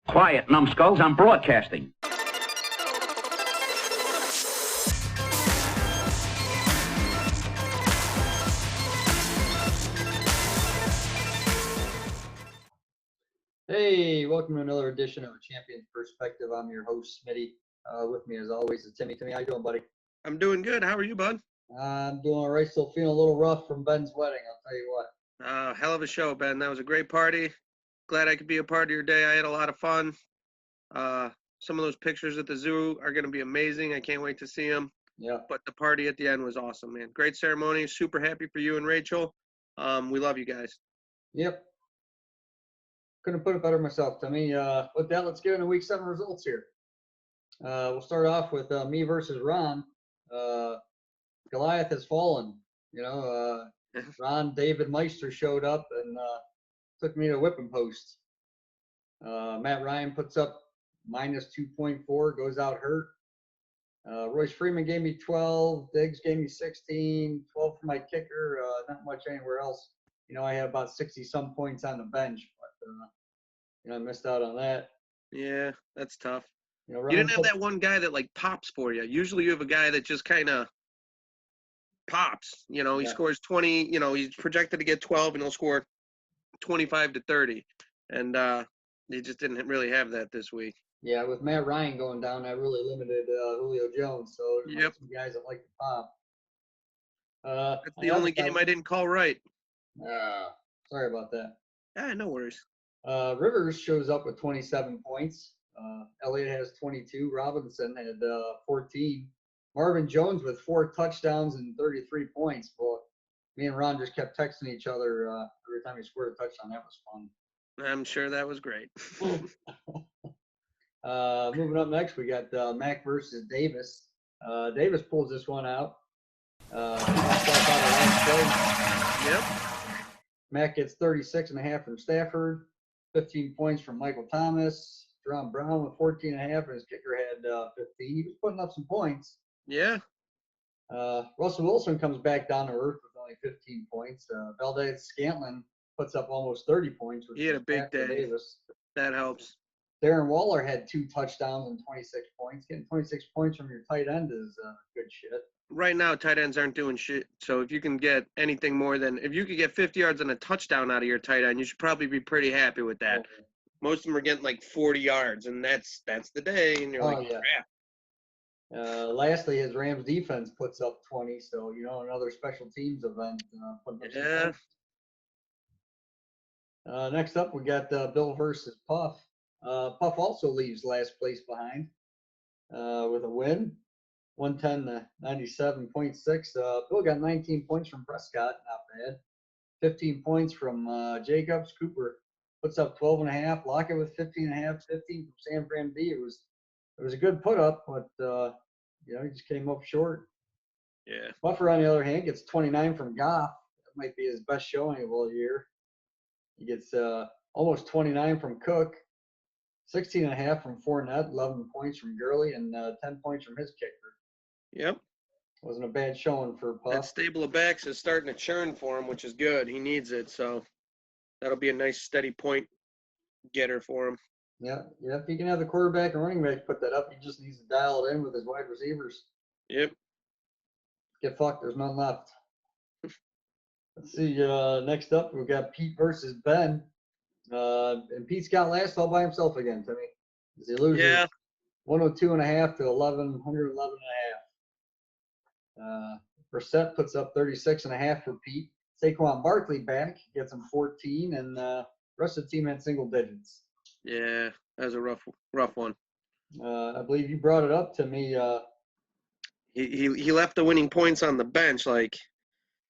Quiet, numbskulls, I'm broadcasting. Hey, welcome to another edition of A Champion's Perspective. I'm your host, Smitty. With me, as always, is Timmy. Timmy, how you doing, buddy? I'm doing good. How are you, bud? I'm doing all right. Still feeling a little rough from Ben's wedding, I'll tell you what. Hell of a show, Ben. That was a great party. Glad I could be a part of your day. I had a lot of fun. Some of those pictures at the zoo are going to be amazing. I can't wait to see them. Yeah. But the party at the end was awesome, man. Great ceremony. Super happy for you and Rachel. We love you guys. Yep. Couldn't put it better myself, Timmy. With that, let's get into Week 7 results here. We'll start off with me versus Ron. Goliath has fallen. You know, Ron David Meister showed up and took me to whipping post. Matt Ryan puts up minus 2.4, goes out hurt. Royce Freeman gave me 12. Diggs gave me 16. 12 for my kicker. Not much anywhere else. You know, I had about 60-some points on the bench, but you know, I missed out on that. Yeah, that's tough. You know, you didn't have that one guy that like pops for you. Usually you have a guy that just kind of pops. You know, he scores 20. You know, he's projected to get 12, and he'll score 25 to 30. And he just didn't really have that this week. Yeah, with Matt Ryan going down, I really limited Julio Jones. So there's some guys that like to pop. That's the only game I didn't call right. Sorry about that. Yeah, no worries. Rivers shows up with 27 points. Elliott has 22. Robinson had 14. Marvin Jones with 4 touchdowns and 33 points. Well, me and Ron just kept texting each other every time he scored a touchdown. That was fun. I'm sure that was great. Moving up next, we got Mac versus Davis. Davis pulls this one out. Yep. Mac gets 36.5 from Stafford, 15 points from Michael Thomas. Jerome Brown with 14.5, and his kicker had 15. He was putting up some points. Yeah. Russell Wilson comes back down to earth with only 15 points. Valdez-Scantling puts up almost 30 points. He had a big day. Davis. That helps. Darren Waller had 2 touchdowns and 26 points. Getting 26 points from your tight end is good shit. Right now, tight ends aren't doing shit. So if you can get anything more than – if you could get 50 yards and a touchdown out of your tight end, you should probably be pretty happy with that. Okay. Most of them are getting like 40 yards, and that's the day, and you're crap. Lastly, his Rams defense puts up 20, so, you know, another special teams event. Next up, we got Bill versus Puff. Puff also leaves last place behind with a win, 110-97.6. Bill got 19 points from Prescott, not bad. 15 points from Jacobs. Cooper puts up 12.5. Lockett with 15.5. 15 from San Fran D. It was a good put up, but you know, he just came up short. Yeah. Buffer, on the other hand, gets 29 from Goff. That might be his best showing of all year. He gets almost 29 from Cook, 16.5 from Fournette, 11 points from Gurley, and 10 points from his kicker. Yep. Wasn't a bad showing for Puff. That stable of backs is starting to churn for him, which is good. He needs it, so that'll be a nice steady point getter for him. Yeah. If he can have the quarterback and running back put that up, he just needs to dial it in with his wide receivers. Yep. Get fucked. There's none left. Let's see. Next up, we've got Pete versus Ben. And Pete's got last all by himself again, Timmy. He loses 102.5 to 111.5. Brissett puts up 36.5 for Pete. Saquon Barkley back gets him 14, and the rest of the team had single digits. Yeah, that was a rough one. I believe you brought it up to me. He left the winning points on the bench. Like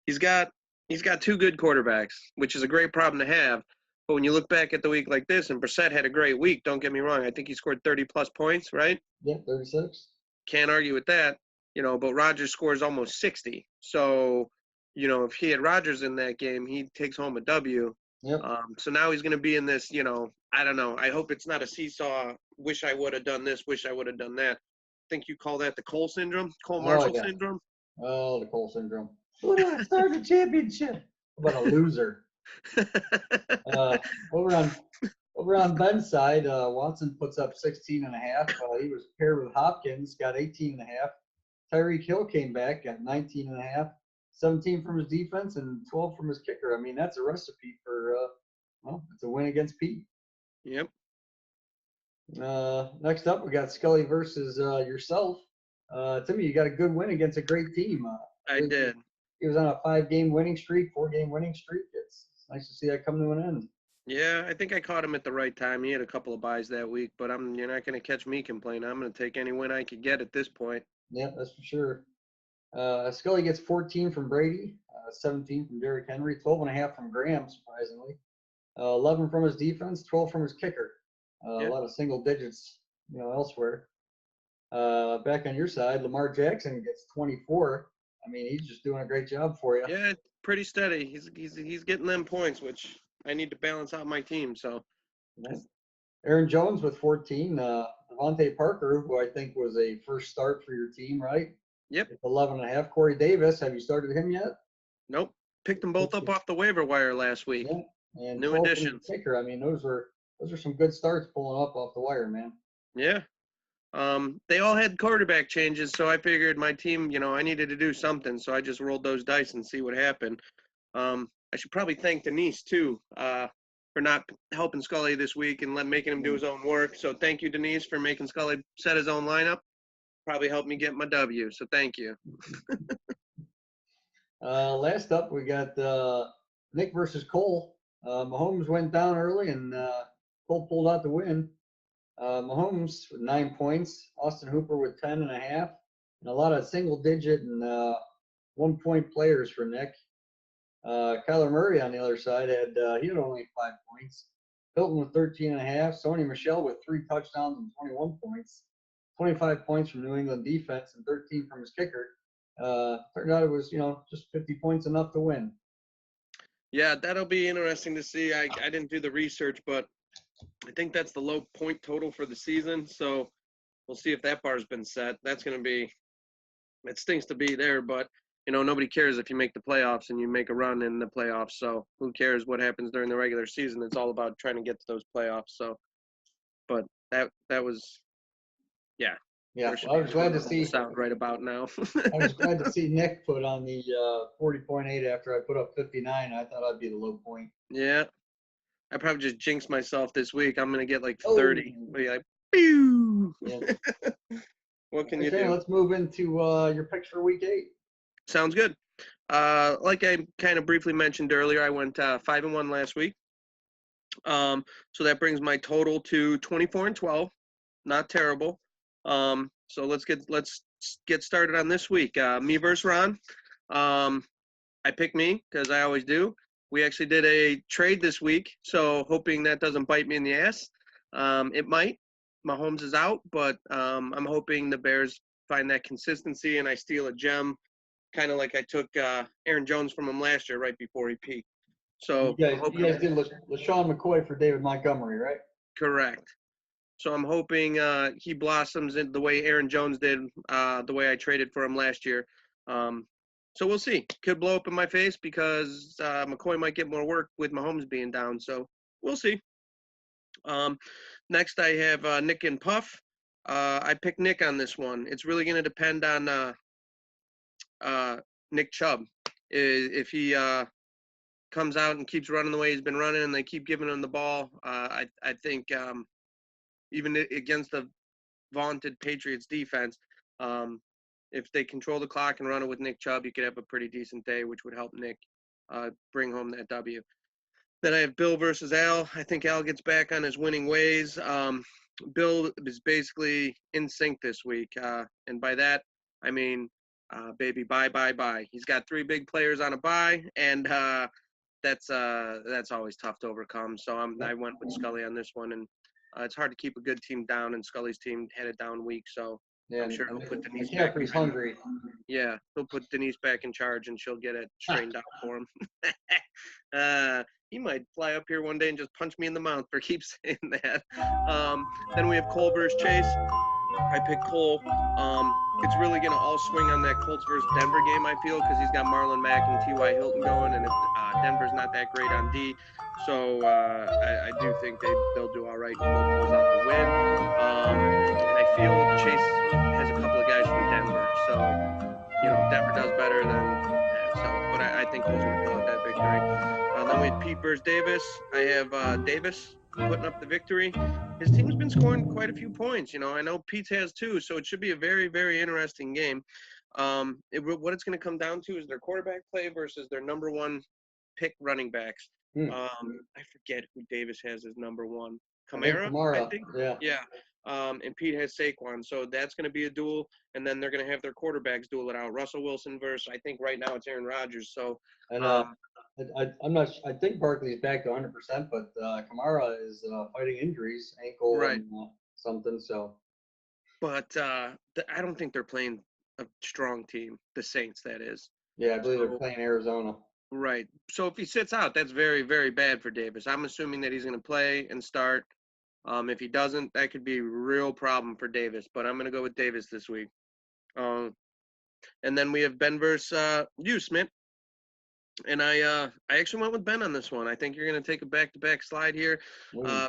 he's got 2 good quarterbacks, which is a great problem to have. But when you look back at the week like this, and Brissett had a great week, don't get me wrong. I think he scored 30-plus points, right? Yeah, 36. Can't argue with that. You know, but Rodgers scores almost 60. So, you know, if he had Rodgers in that game, he takes home a W. Yep. So now he's going to be in this, you know, I don't know. I hope it's not a seesaw, wish I would have done this, wish I would have done that. I think you call that the Cole syndrome, Cole Marshall syndrome. Oh, the Cole syndrome. Who did I start the championship? What a loser. Over on on Ben's side, Watson puts up 16.5. He was paired with Hopkins, got 18.5. Tyreek Hill came back, got 19.5. 17 from his defense and 12 from his kicker. I mean, that's a recipe for, it's a win against Pete. Yep. Next up, we got Scully versus yourself. Timmy, you got a good win against a great team. I did. He was on a 4-game winning streak. It's nice to see that come to an end. Yeah, I think I caught him at the right time. He had a couple of buys that week, but you're not going to catch me complaining. I'm going to take any win I could get at this point. Yeah, that's for sure. Scully gets 14 from Brady, 17 from Derrick Henry, 12.5 from Graham, surprisingly. 11 from his defense, 12 from his kicker. Yeah. A lot of single digits, elsewhere. Back on your side, Lamar Jackson gets 24. I mean, he's just doing a great job for you. Yeah, pretty steady. He's getting them points, which I need to balance out my team. So. Yeah. Aaron Jones with 14. Devontae Parker, who I think was a first start for your team, right? Yep. 11.5. Corey Davis, have you started him yet? Nope. Picked them both up off the waiver wire last week. Yeah. And new additions. Kicker. I mean, those are some good starts pulling up off the wire, man. Yeah. They all had quarterback changes, so I figured my team, I needed to do something, so I just rolled those dice and see what happened. I should probably thank Denise too, for not helping Scully this week and making him do his own work. So thank you, Denise, for making Scully set his own lineup. Probably helped me get my W. So thank you. Last up, we got Nick versus Cole. Mahomes went down early, and Cole pulled out the win. Mahomes with 9 points, Austin Hooper with 10.5, and a lot of single-digit and 1-point players for Nick. Kyler Murray on the other side he had only 5 points. Hilton with 13.5, Sony Michel with 3 touchdowns and 21 points. 25 points from New England defense and 13 from his kicker. Turned out it was, just 50 points enough to win. Yeah, that'll be interesting to see. I didn't do the research, but I think that's the low point total for the season. So we'll see if that bar's been set. That's going to be – it stinks to be there, but, nobody cares if you make the playoffs and you make a run in the playoffs. So who cares what happens during the regular season? It's all about trying to get to those playoffs. So, but that was – yeah. Yeah, well, I was glad to see. Sound right about now. I was glad to see Nick put on the 40.8 after I put up 59. I thought I'd be the low point. Yeah, I probably just jinxed myself this week. I'm gonna get like 30. Be like, pew. Yeah. What can you do? Let's move into your picks for week 8. Sounds good. Like I kind of briefly mentioned earlier, I went 5-1 last week. So that brings my total to 24-12. Not terrible. So let's get started on this week. Me versus Ron. I picked me because I always do. We actually did a trade this week, so hoping that doesn't bite me in the ass. It might. Mahomes is out, but I'm hoping the Bears find that consistency and I steal a gem, kind of like I took Aaron Jones from him last year right before he peaked. So you guys did LaShawn McCoy for David Montgomery, right? Correct. So I'm hoping he blossoms in the way Aaron Jones did, the way I traded for him last year. So we'll see. Could blow up in my face because McCoy might get more work with Mahomes being down. So we'll see. Next, I have Nick and Puff. I picked Nick on this one. It's really going to depend on Nick Chubb. If he comes out and keeps running the way he's been running and they keep giving him the ball, I think even against the vaunted Patriots defense, if they control the clock and run it with Nick Chubb, you could have a pretty decent day, which would help Nick bring home that W. Then I have Bill versus Al. I think Al gets back on his winning ways. Bill is basically in sync this week. And by that, I mean, baby, bye. He's got 3 big players on a bye, and that's always tough to overcome. So I went with Scully on this one, and it's hard to keep a good team down, and Scully's team had a down week. So yeah, I'm sure he'll put Denise back. He's hungry. Yeah, he'll put Denise back in charge, and she'll get it straightened out for him. He might fly up here one day and just punch me in the mouth for keep saying that. Then we have Cole versus Chase. I picked Cole. It's really going to all swing on that Colts versus Denver game, I feel, because he's got Marlon Mack and T.Y. Hilton going, and if Denver's not that great on D. So I do think they'll do all all right. He both pulls out the win. And I feel Chase has a couple of guys from Denver. So, you know, Denver does better than but I think Cole's going to pull out that victory. Then we had Pete versus Davis. I have Davis putting up the victory. His team's been scoring quite a few points. You know, I know Pete has too, so it should be a very, very interesting game. What it's going to come down to is their quarterback play versus their number one pick running backs. I forget who Davis has as number one. Kamara, I think. Yeah. And Pete has Saquon, so that's going to be a duel. And then they're going to have their quarterbacks duel it out. Russell Wilson versus, I think right now it's Aaron Rodgers. So, and I'm not. I think Barkley's back to 100%, but Kamara is fighting injuries, ankle and something. So, but I don't think they're playing a strong team. The Saints, that is. Yeah, I believe they're playing Arizona. Right. So if he sits out, that's very, very bad for Davis. I'm assuming that he's going to play and start. If he doesn't, that could be a real problem for Davis. But I'm going to go with Davis this week. And then we have Ben versus you, Smith. And I actually went with Ben on this one. I think you're going to take a back-to-back slide here.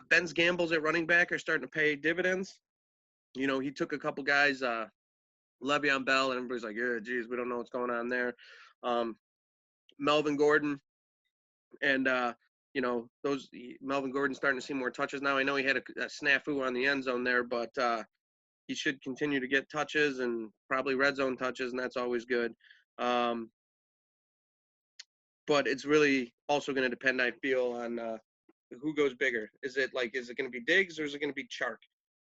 Ben's gambles at running back are starting to pay dividends. You know, he took a couple guys, Le'Veon Bell, and everybody's like, yeah, geez, we don't know what's going on there. Melvin Gordon, and you know, Melvin Gordon's starting to see more touches now. I know he had a snafu on the end zone there, but he should continue to get touches and probably red zone touches, and that's always good. But it's really also going to depend, I feel, on who goes bigger. Is it going to be Diggs or is it going to be Chark?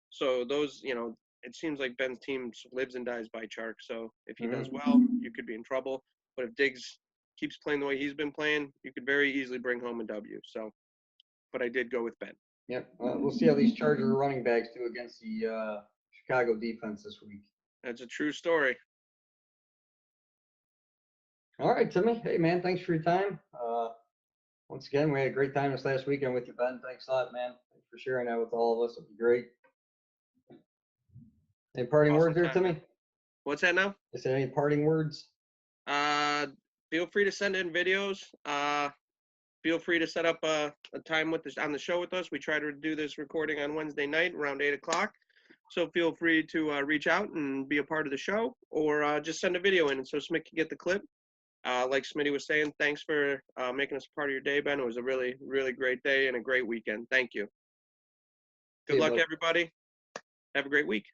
So those, you know, it seems like Ben's team lives and dies by Chark. So if he does well, you could be in trouble. But if Diggs keeps playing the way he's been playing, you could very easily bring home a W. So, but I did go with Ben. Yep. We'll see how these Charger running backs do against the Chicago defense this week. That's a true story. All right, Timmy. Hey, man, thanks for your time. Once again, we had a great time this last weekend with you, Ben. Thanks a lot, man. Thanks for sharing that with all of us. It'll be great. Any parting words there, Timmy? What's that now? Is there any parting words? Feel free to send in videos. Feel free to set up a time on the show with us. We try to do this recording on Wednesday night around 8 o'clock. So feel free to reach out and be a part of the show, or just send a video in and so Smith can get the clip. Like Smitty was saying, thanks for making us part of your day, Ben. It was a really, really great day and a great weekend. Thank you. Good luck, everybody. Have a great week.